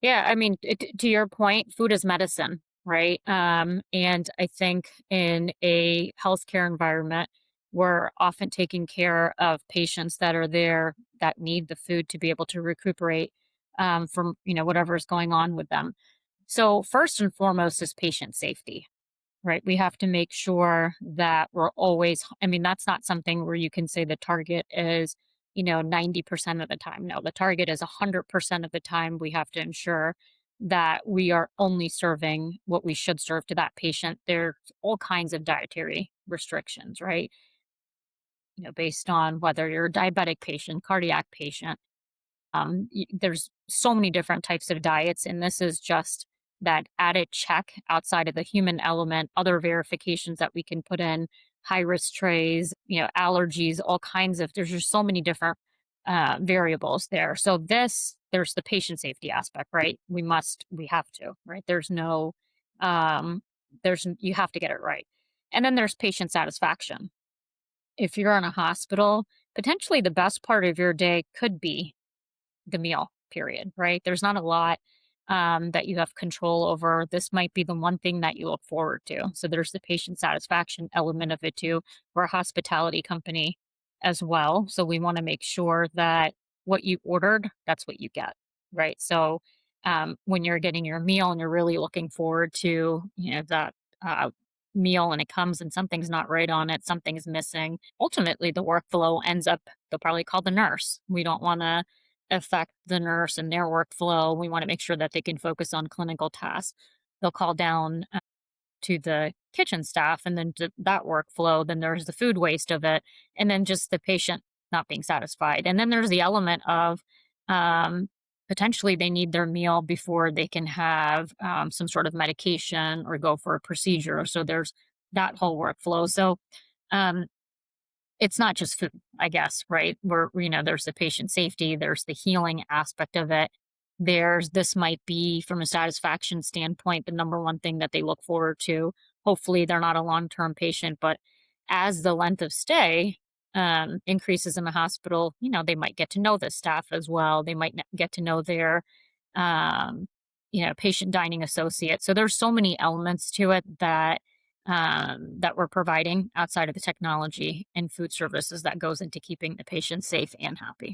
Yeah, I mean, to your point, food is medicine, right? And I think in a healthcare environment, we're often taking care of patients that are there that need the food to be able to recuperate from whatever is going on with them. So first and foremost is patient safety. Right, we have to make sure that we're always I mean, that's not something where you can say the target is, 90% of the time. No, the target is 100% of the time. We have to ensure that we are only serving what we should serve to that patient. There's all kinds of dietary restrictions, right? Based on whether you're a diabetic patient, cardiac patient, there's so many different types of diets, and this is just that added check outside of the human element, other verifications that we can put in, high risk trays, allergies, all kinds of, there's just so many different variables there. So there's the patient safety aspect, right? We have to, right? Um, you have to get it right. And then there's patient satisfaction. If you're in a hospital, potentially the best part of your day could be the meal period, right? There's not a lot that you have control over. This might be the one thing that you look forward to. So there's the patient satisfaction element of it too. We're a hospitality company as well. So we want to make sure that what you ordered, that's what you get, right? So when you're getting your meal and you're really looking forward to, that uh, meal and it comes and something's not right on it, something's missing. Ultimately, the workflow ends up, they'll probably call the nurse. We don't want to affect the nurse and their workflow. We want to make sure that they can focus on clinical tasks. They'll call down to the kitchen staff and then to that workflow. Then there's the food waste of it. And then just the patient not being satisfied. And then there's the element of um, potentially they need their meal before they can have some sort of medication or go for a procedure. So there's that whole workflow. So um, it's not just food, I guess, right? There's the patient safety, there's the healing aspect of it. This might be from a satisfaction standpoint, the number one thing that they look forward to. Hopefully, they're not a long term patient, but as the length of stay increases in the hospital, they might get to know the staff as well. They might get to know their, um, patient dining associate. So there's so many elements to it that we're providing outside of the technology and food services that goes into keeping the patient safe and happy.